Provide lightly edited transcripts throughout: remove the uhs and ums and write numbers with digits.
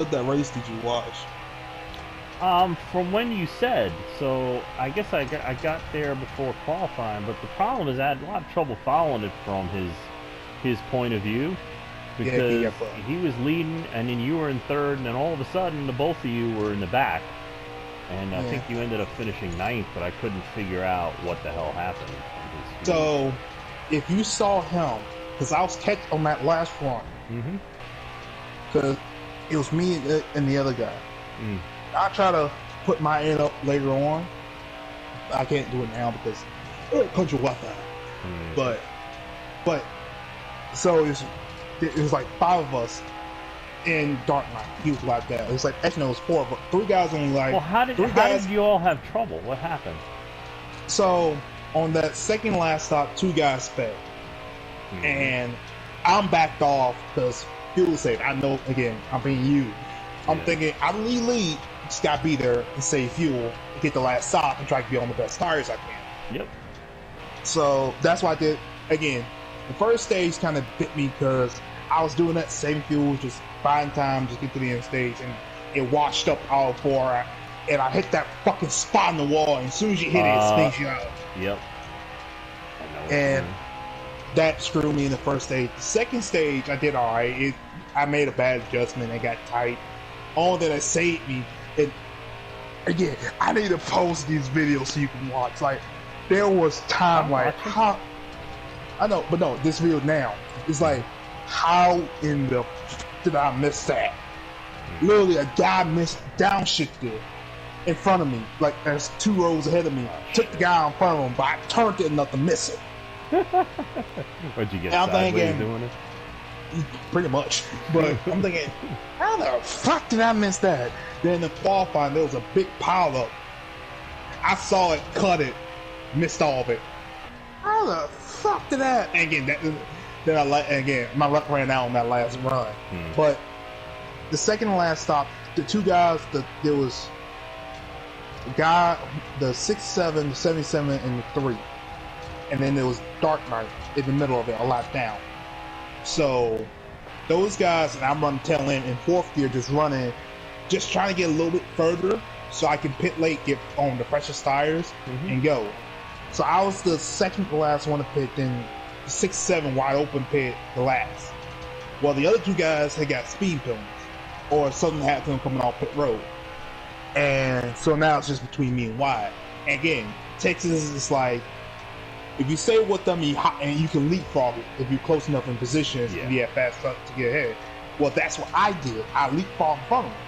What that race did you watch? From when you said, so I guess I got there before qualifying, but the problem is I had a lot of trouble following it from his point of view Yeah, he because got fucked. he was leading and then you were in third, and then all of a sudden the both of you were in the back, and I Yeah. think you ended up finishing ninth, but I couldn't figure out what the hell happened on his speed. So, if you saw him, because I was catch on that last run, Mm-hmm. because it was me and the other guy. Mm. I try to put my end up later on. I can't do it now because country Wi-Fi. Mm. But so it was like 5 of us in Dark Knight. He was like that. It was like actually no, it was 4, but 3 guys only like Well, how did 3 how guys. did you all have trouble? What happened? So on that second last stop, 2 guys sped, Mm. and I'm backed off because fuel safe. I know again, I'm being you. I'm Yeah. thinking I don't need lead. Just gotta be there and save fuel, get the last stop, and try to be on the best tires I can. Yep. So that's what I did. Again, the first stage kind of bit me because I was doing that same fuel, just buying time, just get to the end stage, and it washed up all 4. And I hit that fucking spot in the wall, and as soon as you hit it, it spins you out. Yep. I know what you And mean. that screwed me in the first stage. The second stage, I did all right. I made a bad adjustment. It got tight. All that it saved me. And again, I need to post these videos so you can watch. Like, there was time I'm like watching. how I know, but no, this video now. It's like, how in the did I miss that? Literally, a guy missed downshifted in front of me. Like, there's 2 rows ahead of me. Took the guy in front of him, but I turned it enough to miss it. What'd you get I'm sideways thinking- doing it? Pretty much. But I'm thinking, how the fuck did I miss that? Then the qualifying, there was a big pile up. I saw it, cut it, missed all of it. How the fuck did that? And again, again, my luck ran out on that last run. But the second to last stop, the 2 guys, there was the guy, the 67, the 77, and the 3. And then there was Dark Knight in the middle of it, a lot down. So those guys, and I'm running tail end in 4th gear, just running, just trying to get a little bit further so I can pit late, get on the freshest tires, and go. So I was the second to last one to pit, then the 6-7 wide open pit the last. Well, the other 2 guys had got speed penalties, or something happened to them coming off pit road. And so now it's just between me and Wyatt. And again, Texas is like, if you stay with them, and you can leapfrog it if you're close enough in positions and you have fast stuff to get ahead. Well, that's what I did. I leapfrogged in front of him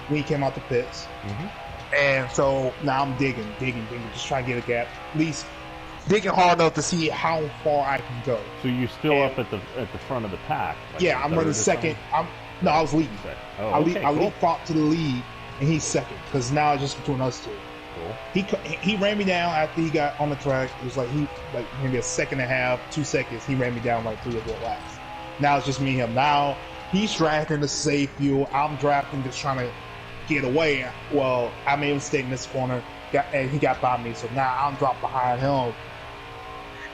when he came out the pits. And so now I'm digging, just trying to get a gap. At least digging hard enough to see how far I can go. So you're still up at the front of the pack? Like Yeah, I'm third running or second. something? I was leading. Oh, I okay, cool. leapfrogged to the lead, and he's second because now it's just between us 2. Cool. He ran me down after he got on the track. It was like maybe a second and a half, 2 seconds. He ran me down like 3 or 4 laps. Now it's just me and him. Now he's drafting to save fuel. I'm drafting, just trying to get away. Well, I made a mistake in this corner, and he got by me. So now I'm dropped behind him.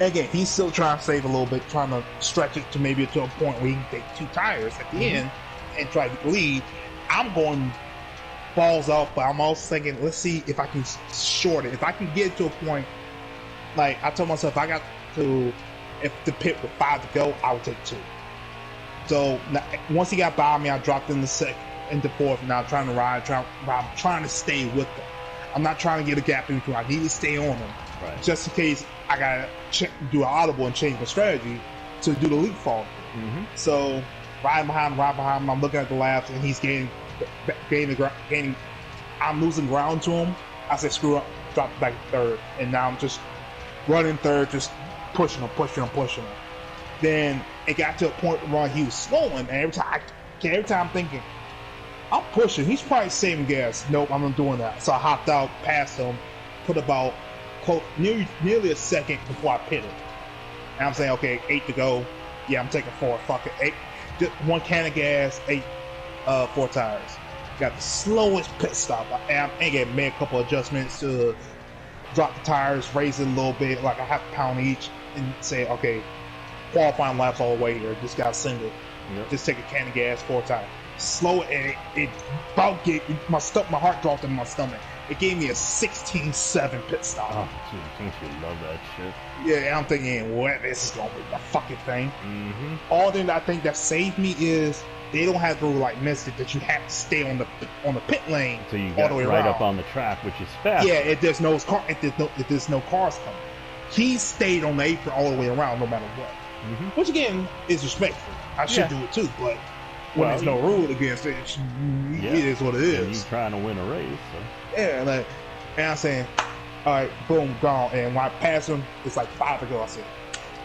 And again, he's still trying to save a little bit, trying to stretch it to maybe to a point where he can take 2 tires at the end and try to lead. I'm going balls off, but I'm also thinking, let's see if I can short it. If I can get to a point, like I told myself, if the pit with 5 to go, I would take 2. So once he got by me, I dropped in into 4th. Now I'm trying to ride, I'm trying to stay with them. I'm not trying to get a gap in between. I need to stay on them, just in case I gotta do an audible and change my strategy to do the leapfrog. So riding behind him, I'm looking at the laps, and he's gaining. I'm losing ground to him. I said, screw up, drop back to 3rd, and now I'm just running 3rd, just pushing him. Then it got to a point where he was slowing, and every time I'm thinking, I'm pushing, he's probably saving gas. Nope, I'm not doing that. So I hopped out past him, put about nearly a second before I pitted. And I'm saying, okay, 8 to go. Yeah, I'm taking 4. Fuck it, 8. Just 1 can of gas, 4 tires. Got the slowest pit stop. And again, made a couple adjustments to drop the tires, raise it a little bit, like a half pound each, and say, okay, qualifying laps all the way here. Just got single. Just take a can of gas, 4 tires. slow, and it about my heart dropped in my stomach. It gave me a 16-7 pit stop. Oh, dude, don't you love that shit? Yeah, I'm thinking, what? This is gonna be the fucking thing. Mm-hmm. All thing I think that saved me is they don't have to like Mystic that you have to stay on the pit lane So you all got the way right around. up on the track, which is fast. Yeah, if there's no cars coming, he stayed on the apron all the way around, no matter what. Mm-hmm. Which again is respectful. I should do it too, but when Well, there's no rule against it, it is what it And is. you trying to win a race. So. Yeah, like, and I'm saying, all right, boom, gone. And when I pass him, it's like 5 to go. I said,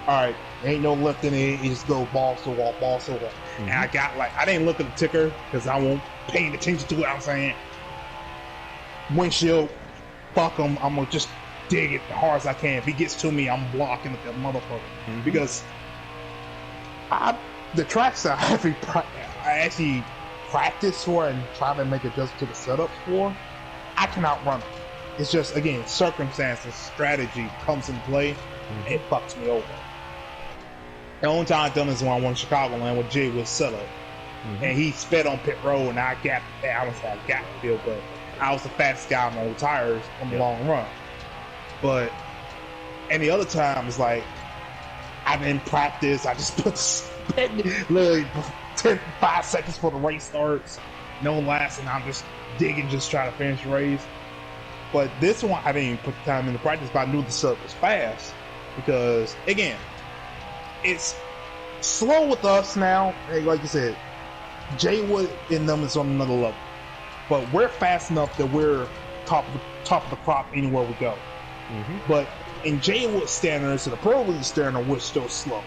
all right, ain't no left in it. You just go balls to wall, balls to wall. Mm-hmm. And I got like, I didn't look at the ticker because I won't pay attention to it. I'm saying, windshield, fuck him. I'm gonna just dig it as hard as I can. If he gets to me, I'm blocking the motherfucker. Mm-hmm. Because the tracks that I actually practice for and try to make adjustments to the setup for, I cannot run it. It's just, again, circumstances, strategy comes into play, and it fucks me over. The only time I've done this is when I won Chicagoland with Jay was setup. Mm-hmm. And he sped on pit road, and I got the field, but I was the fastest guy on old tires on the long run. But any other time, it's like, I didn't practice. I just put literally 5 seconds before the race starts, no last, and I'm just digging, just trying to finish the race. But this one, I didn't even put the time into practice, but I knew the setup was fast because, again, it's slow with us now. Like you said, Jay Wood and them is on another level, but we're fast enough that we're top of the crop anywhere we go. Mm-hmm. But in Jay Wood standards and the Pro League standard, we're still slow.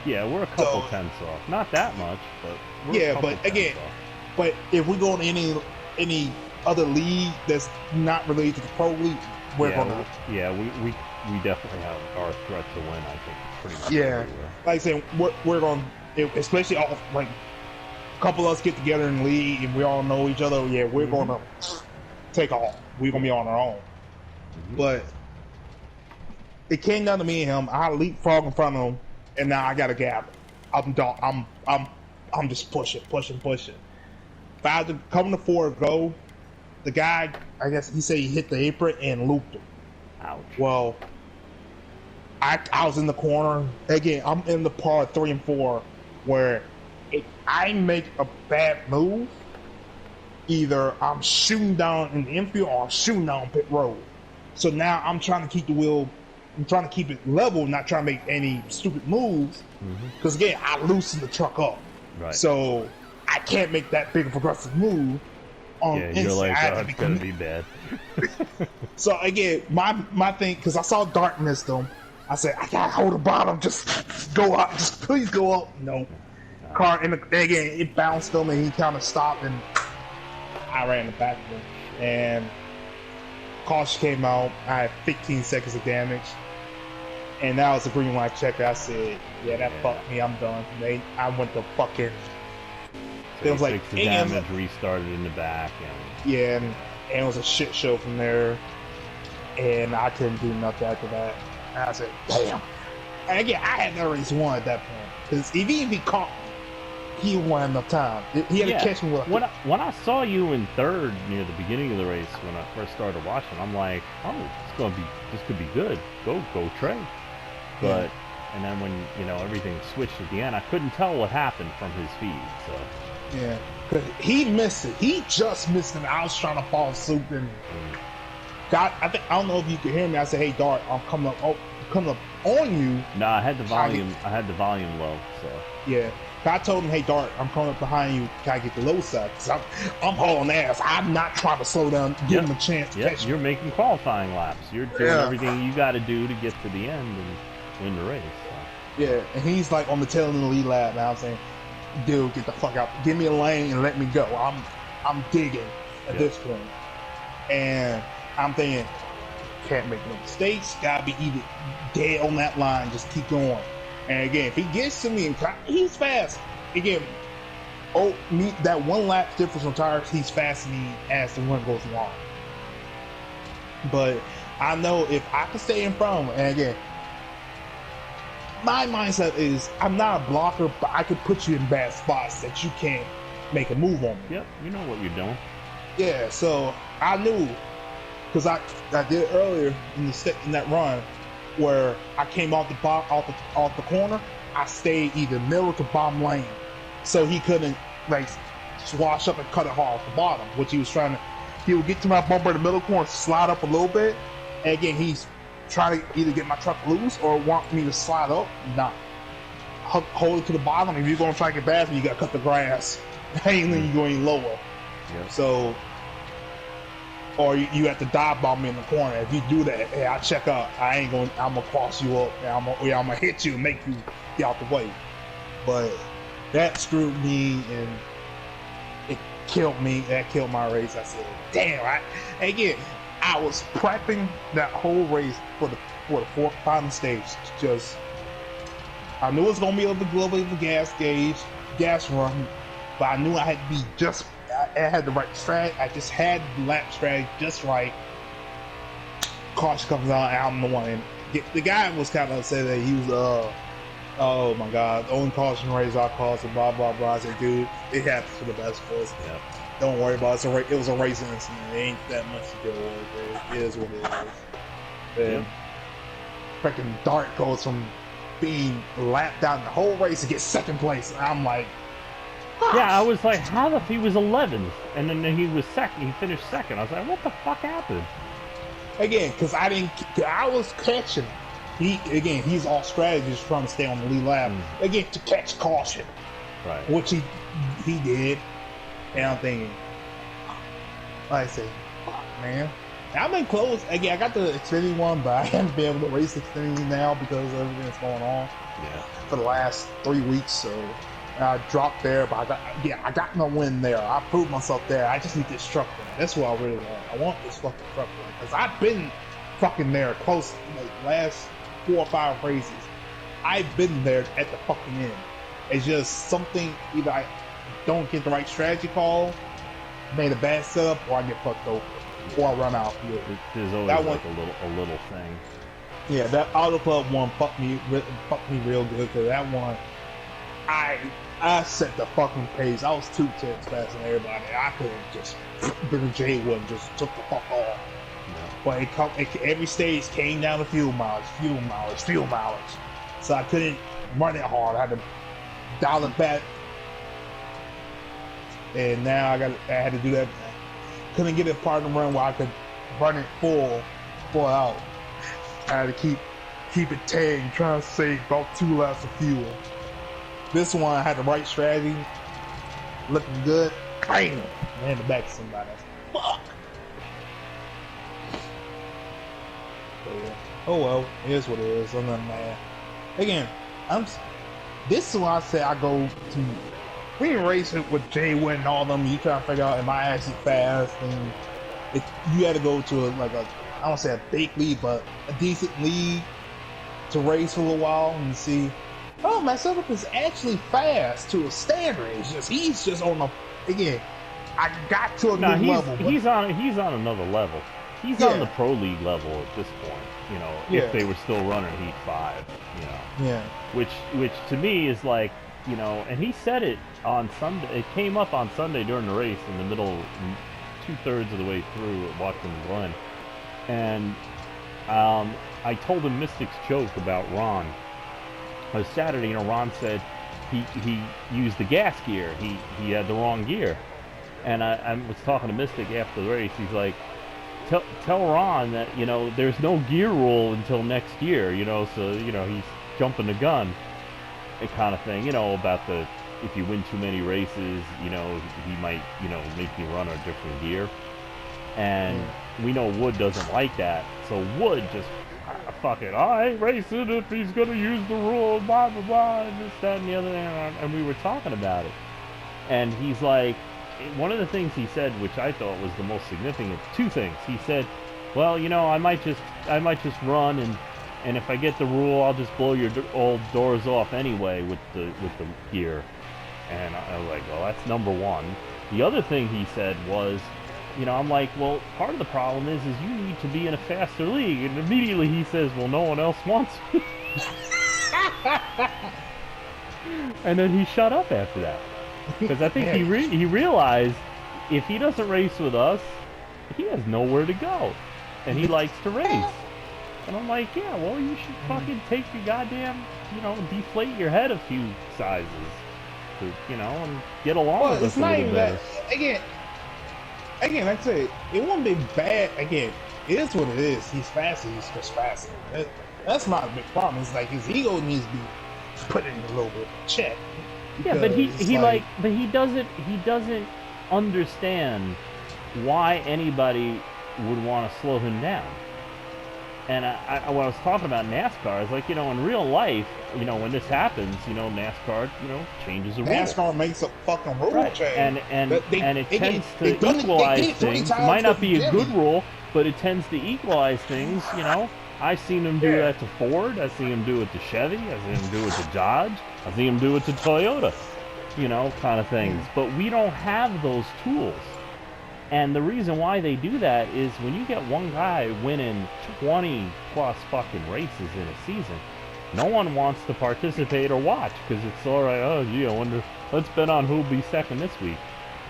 Yeah, we're a couple tenths off. Not that much, but we're a couple but again, tenths off. but if we go to any other league that's not related to the Pro League, we're gonna. We definitely have our threat to win. I think pretty much. Yeah, everywhere. like I said, we're gonna, especially off like a couple of us get together in the league and we all know each other. Yeah, we're gonna take off. We're gonna be on our own. Mm-hmm. But it came down to me and him. I leapfrog in front of him, and now I got a gap. I'm just pushing. If I had to come to 4 go, the guy, I guess he said he hit the apron and looped him. Ouch. Well, I was in the corner. Again, I'm in the part 3 and 4 where if I make a bad move, either I'm shooting down in the infield or I'm shooting down pit road. So now I'm trying to keep the wheel, I'm trying to keep it level, not trying to make any stupid moves. Because again, I loosen the truck up. Right. So I can't make that big a progressive move. You're like, oh, it's gonna be bad. So again, my thing, because I saw Dart missed him, I said, I gotta hold the bottom, just go up, just please go up. No. Car, and again, it bounced him and he kind of stopped and I ran the back of him. And caution came out, I had 15 seconds of damage. And that was a green light checker. I said, yeah, that fucked me, I'm done. I went to fucking... It was like the damage restarted in the back, and yeah, and it was a shit show from there, and I couldn't do nothing after that. And I said, "Damn!" And again, I had that race won at that point because if he caught me, he won enough time. He had to catch me with. When I saw you in third near the beginning of the race, when I first started watching, I'm like, oh, this could be good. Go Trey. But and then when everything switched at the end, I couldn't tell what happened from his feed. So. Yeah, because he missed it. He just missed it. I was trying to fall asleep and I don't know if you could hear me. I said, "Hey, Dart, I'm coming up on you." No, I had the volume low. So yeah, I told him, "Hey, Dart, I'm coming up behind you. Can I get the low side?" Because I'm hauling ass. I'm not trying to slow down. Give him a chance to catch me. You're making qualifying laps. You're doing everything you got to do to get to the end and win the race. So. Yeah, and he's like on the tail end of the lead lap. Now I'm saying, dude, get the fuck out. Give me a lane and let me go. I'm digging at this point. And I'm thinking, can't make no mistakes. Gotta be either dead on that line. Just keep going. And again, if he gets to me, and he's fast. Again, that one lap difference on tires, he's faster than me as the run goes along. But I know if I can stay in front of him, and again, my mindset is I'm not a blocker, but I could put you in bad spots that you can't make a move on me. Yep, you know what you're doing. Yeah, so I knew because I did earlier in that run where I came off the corner. I stayed either middle to bottom lane, so he couldn't like swash up and cut it off the bottom, which he was trying to. He would get to my bumper in the middle corner, slide up a little bit, and again he's trying to either get my truck loose or want me to slide up. Nah, hold it to the bottom. If you're gonna try to get past me, you gotta cut the grass. Ain't letting you go any lower. Yep. So, or you have to dive bomb me in the corner. If you do that, hey, I check out. I'm gonna cross you up. And I'm gonna hit you and make you get out the way. But that screwed me and it killed me. That killed my race. I said, damn. Again, I was prepping that whole race for the fourth final stage. Just, I knew it was gonna be a little bit of a gas run, but I knew I had to be just. I had the right strategy. I just had the lap strategy just right. Caution comes out, and I'm the one. And the guy was kind of upset that he was, oh my god, the only caution race I caused, and blah blah blah. I said, dude, it happens for the best of us. Yep. Don't worry about it. It was a racing incident. It ain't that much to deal with. It is what it is. And freaking Dart goes from being lapped down the whole race to get second place. And I'm like, yeah, I was like, how the he was 11th, and then he was second. He finished second. I was like, what the fuck happened? Again, because I was catching. He's all strategy, just trying to stay on the lead lap. Again, to catch caution, Right. which he did. And I'm thinking, like I say, fuck, man. And I've been close. Again, I got the Xfinity one, but I haven't been able to race Xfinity now because of everything that's going on. Yeah. For the last 3 weeks, so. I dropped there, but I got no win there. I proved myself there. I just need this truck win. That's what I really want. I want this fucking truck win because I've been fucking there close like last 4 or 5 races. I've been there at the fucking end. It's just something either I don't get the right strategy call, made a bad setup, or I get fucked over, or I run out field. There's always That like a little thing. Yeah, that Auto Club one fucked me real good because that one. I set the fucking pace. I was 2 tenths faster than everybody. I could have just been Jay Wood just took the fuck off. Yeah. But every stage came down to fuel mileage. So I couldn't run it hard. I had to dial it back. And now I had to do that. Couldn't get a part of the run where I could run it full out. I had to keep it tagged, trying to save about 2 laps of fuel. This one, I had the right strategy, looking good. Bam! Ran the back to somebody. Fuck! But yeah. Oh well, it is what it is. I'm not mad. Again, this is why I say I go to. We didn't race it with Jay Wood and all them. You try to figure out, am I actually fast? And you had to go to I don't want to say a big lead, but a decent lead to race for a little while and see. Oh, my setup is actually fast to a standard. It's just he's just on a again. I got to a good level. He's on another level. He's on the pro league level at this point. You know, if they were still running Heat 5. You know. Yeah. Which to me is like, you know, and he said it on Sunday. It came up on Sunday during the race in the middle, 2/3 of the way through at Watkins Glen, and I told him Mystic's joke about Ron. Saturday, you know, Ron said he used the gas gear. He had the wrong gear. And I was talking to Mystic after the race. He's like, tell Ron that, you know, there's no gear rule until next year, you know, so, you know, he's jumping the gun, that kind of thing, you know, about if you win too many races, you know, he might, you know, make you run a different gear. And we know Wood doesn't like that. So Wood just, fuck it, I ain't racing if he's gonna use the rule, blah blah blah, and this, that, and the other, and we were talking about it, and he's like, one of the things he said, which I thought was the most significant, 2 things. He said, well, you know, I might just run, and if I get the rule, I'll just blow your old doors off anyway with the gear. And I was like, well, that's number 1. The other thing he said was, you know, I'm like, well, part of the problem is you need to be in a faster league. And immediately he says, well, no one else wants me. And then he shut up after that. Because I think Yeah. he realized if he doesn't race with us, he has nowhere to go, and he likes to race. And I'm like, yeah, well, you should fucking take your goddamn, deflate your head a few sizes, to, and get along Well, with it's us a not little even better. that. Again, like I said, it wouldn't be bad. Again, it is what it is. He's faster. He's just faster. That's not a big problem. It's like his ego needs to be put in a little bit of check. Yeah, but Because, but he doesn't understand why anybody would want to slow him down. And when I was talking about NASCAR, I was like, in real life, when this happens, NASCAR, changes the rules. NASCAR makes a fucking rule Right. change. And it tends they've to done it equalize 20 things. It times might not with be a good Jimmy. rule, but it tends to equalize things, I've seen him do that to Ford. I've seen him do it to Chevy. I've seen him do it to Dodge. I've seen him do it to Toyota, kind of things. But we don't have those tools. And the reason why they do that is when you get one guy winning 20 plus fucking races in a season, no one wants to participate or watch because it's all right. Oh, gee, I wonder. Let's bet on who'll be second this week.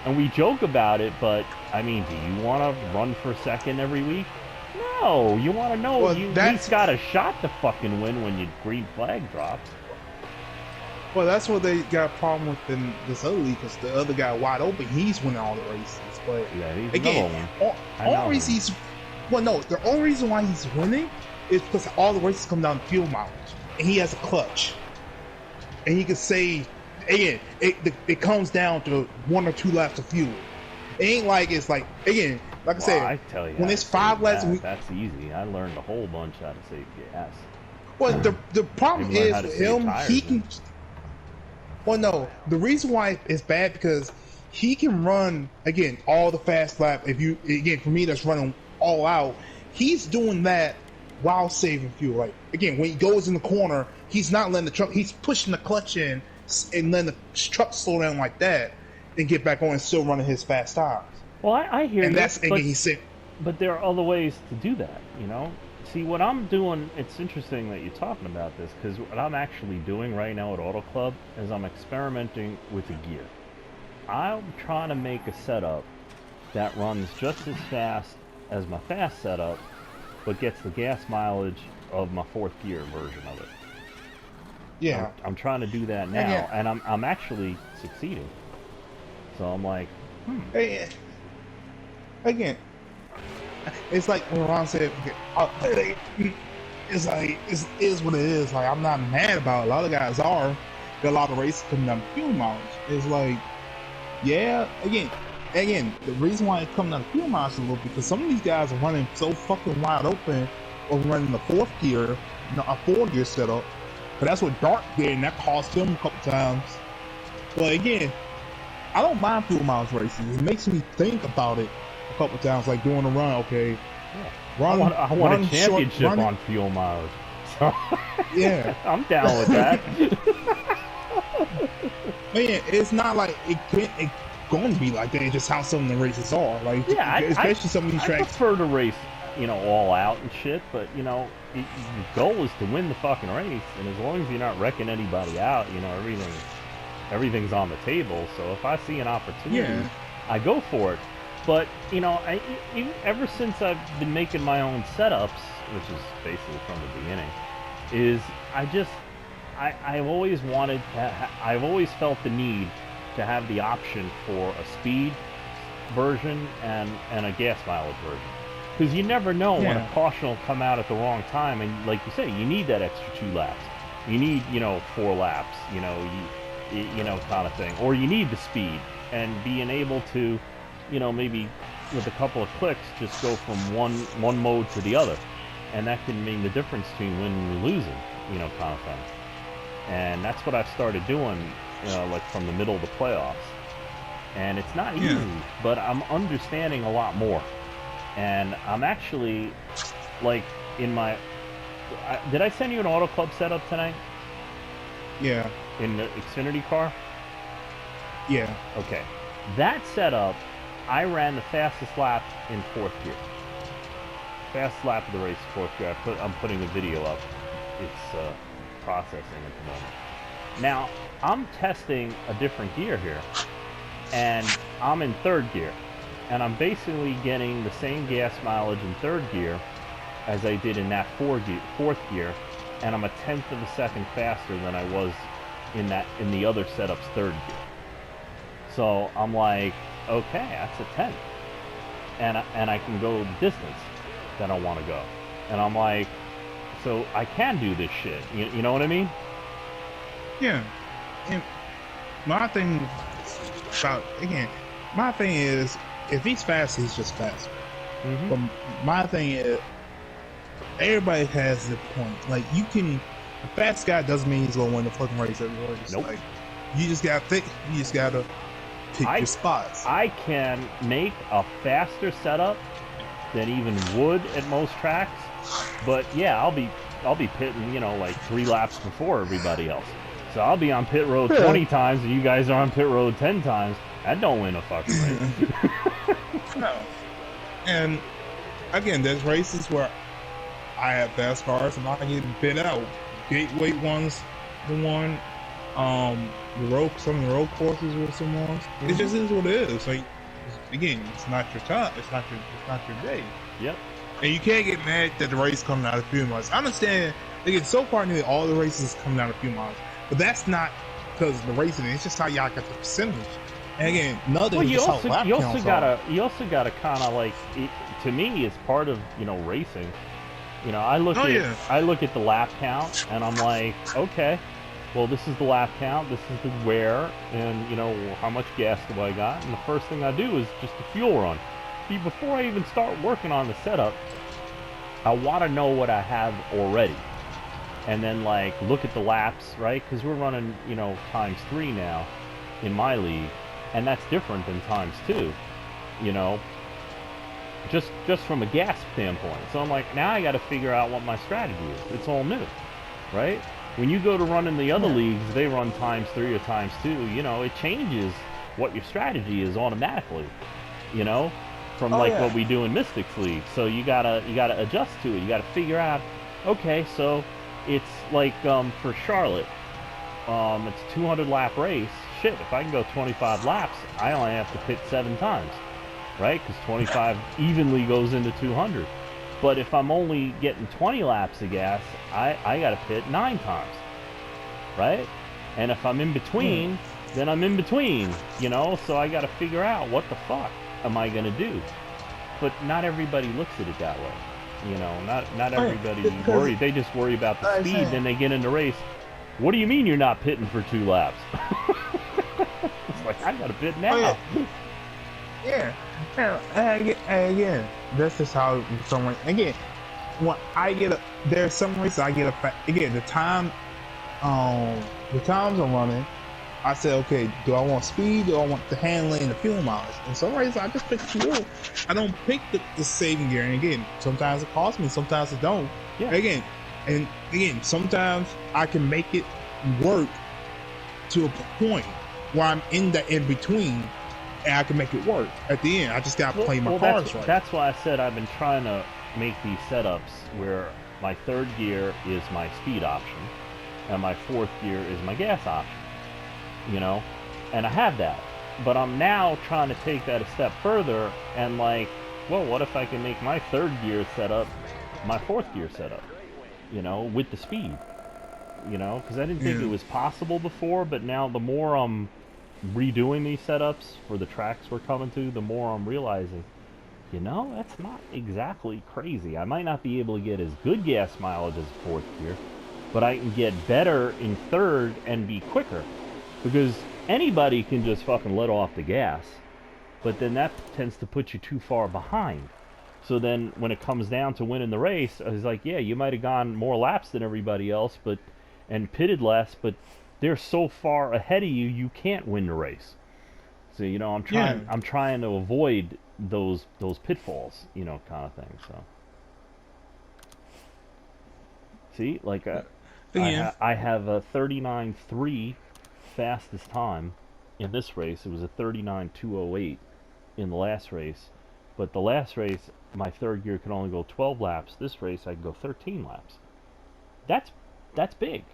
And we joke about it, but I mean, do you want to run for second every week? No, you want to know you at least got a shot to fucking win when your green flag drops. Well, that's what they got a problem with in this other league because the other guy wide open, he's winning all the races. But Yeah, he's again, another one. only reason he's the only reason why he's winning is because all the races come down to fuel mileage, and he has a clutch, and he can say again, it comes down to 1 or 2 laps of fuel. It ain't like it's like again, like I said, I tell you, when it's 5 laps, that's easy. I learned a whole bunch how to save gas. well, the problem Learn is how to with save him, tires, he can. Well, no, the reason why it's bad because he can run again all the fast lap. If you again for me, that's running all out. He's doing that while saving fuel. Like again, when he goes in the corner, he's not letting the truck. He's pushing the clutch in and letting the truck slow down like that and get back on and still running his fast tires. Well, I hear And you, that's again he said. but there are other ways to do that, See, what I'm doing, it's interesting that you're talking about this, because what I'm actually doing right now at Auto Club is I'm experimenting with the gear. I'm trying to make a setup that runs just as fast as my fast setup, but gets the gas mileage of my 4th gear version of it. Yeah, I'm trying to do that now, and I'm actually succeeding. So I'm like, again, it's like when Ron said, it's like it is what it is. Like I'm not mad about it. A lot of guys are. Got a lot of races coming down to fuel mileage. It's like, yeah, again, the reason why it's coming down to fuel mileage a little because some of these guys are running so fucking wide open or running the 4th gear, a 4-gear setup. But that's what Dark did, and that cost him a couple times. But again, I don't mind fuel mileage races. It makes me think about it a couple times, like doing a run. Okay, I want a championship on fuel mileage. So yeah, I'm down with that. Man, it's not like it's going to be like that. It's just how some of the races are. Like, especially some of these tracks. I prefer to race, all out and shit. But the goal is to win the fucking race, and as long as you're not wrecking anybody out, everything's on the table. So if I see an opportunity, I go for it. But ever since I've been making my own setups, which is basically from the beginning, is I've always wanted to. I've always felt the need to have the option for a speed version and a gas mileage version, because you never know when a caution will come out at the wrong time, and like you say, you need that extra 2 laps. You need 4 laps. Kind of thing, or you need the speed and being able to, maybe with a couple of clicks, just go from one mode to the other, and that can mean the difference between winning and losing, kind of thing. And that's what I've started doing, like from the middle of the playoffs. And it's not easy, but I'm understanding a lot more. And I'm actually, like, in my... did I send you an Auto Club setup tonight? Yeah. In the Xfinity car? Yeah. Okay. That setup, I ran the fastest lap in 4th gear. Fastest lap of the race, 4th gear. I'm putting the video up. It's processing at the moment. Now, I'm testing a different gear here. and I'm in third gear, and I'm basically getting the same gas mileage in third gear as I did in that fourth gear, and I'm a tenth of a second faster than I was in the other setup's third gear. So I'm like, okay, that's a tenth, and I can go the distance that I want to go, and I'm like, so I can do this shit. You know what I mean? Yeah. And my thing about, again, my thing is, if he's fast, he's just fast. Mm-hmm. But my thing is, everybody has the point. Like, you can, a fast guy doesn't mean he's gonna win the fucking race every race. Nope. Like, you just gotta pick your spots. I can make a faster setup than even would at most tracks, but yeah, I'll be pitting, like 3 laps before everybody else. So I'll be on pit road 20 times, and you guys are on pit road 10 times. That don't win a fucking race. No. And again, there's races where I have fast cars and I get bid out. Gateway ones, the one, some of the road courses with some ones. It just is what it is. Like, again, it's not your time. It's not your day. Yep. And you can't get mad that the race coming out of a few miles. I understand. Again, so far nearly all the races coming out of a few miles, but that's not because of the racing. It's just how y'all got the percentage. And again, well, you also gotta kind of like, to me, it's part of racing. I look at the lap count, and I'm like, okay, well, this is the lap count, this is the wear, and how much gas do I got? And the first thing I do is just a fuel run. Before I even start working on the setup, I want to know what I have already, and then like look at the laps, right? Because we're running ×3 now in my league, and that's different than ×2, just from a gas standpoint. So I'm like, now I got to figure out what my strategy is. It's all new, right? When you go to run in the other leagues, they run ×3 or ×2. It changes what your strategy is automatically, from what we do in Mystics League. So you gotta adjust to it. You gotta figure out, okay, so it's like for Charlotte, it's a 200 lap race. Shit, if I can go 25 laps, I only have to pit 7 times, right? Because 25 evenly goes into 200. But if I'm only getting 20 laps of gas, I gotta pit 9 times, right? And if I'm in between, then I'm in between, so I gotta figure out what the fuck am I gonna do. But not everybody looks at it that way. Not everybody worries. They just worry about the speed, then they get in the race. What do you mean you're not pitting for 2 laps? It's like, I gotta pit now. Yeah. And again, this is how someone, again, when I get there's some races I get again, the times I'm running, I say, okay, do I want speed? Do I want the handling and the fuel mileage? And some races I just pick fuel. I don't pick the saving gear. And again, sometimes it costs me, sometimes it don't. Yeah. Again, sometimes I can make it work to a point where I'm in the in between, and I can make it work. At the end, I just gotta play my cards right. That's why I said I've been trying to make these setups where my third gear is my speed option, and my fourth gear is my gas option. And I have that, but I'm now trying to take that a step further and like, well, what if I can make my third gear setup my fourth gear setup, with the speed, because I didn't think it was possible before, but now the more I'm redoing these setups for the tracks we're coming to, the more I'm realizing, that's not exactly crazy. I might not be able to get as good gas mileage as fourth gear, but I can get better in third and be quicker. Because anybody can just fucking let off the gas, but then that tends to put you too far behind. So then when it comes down to winning the race, it's like, yeah, you might have gone more laps than everybody else, and pitted less, but they're so far ahead of you, you can't win the race. So I'm trying to avoid those pitfalls, kind of thing. So see, like I have a 39.3 fastest time in this race. It was a 39.208 in the last race, but the last race my third gear could only go 12 laps. This race I could go 13 laps. That's big,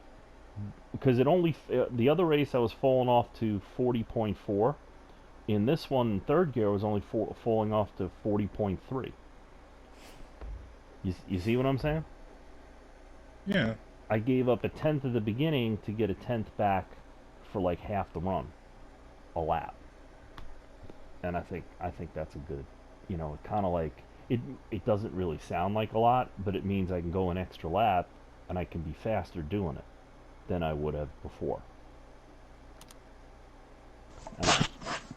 because it only the other race I was falling off to 40.4, In this one, third gear, I was only falling off to 40.3. You see what I'm saying? Yeah. I gave up a tenth at the beginning to get a tenth back for like half the run, a lap. And I think that's a good, kind of like it doesn't really sound like a lot, but it means I can go an extra lap and I can be faster doing it than I would have before. And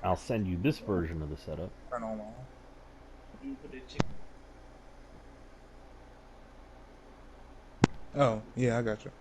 I'll send you this version of the setup. Turn on. Oh, yeah, I got you.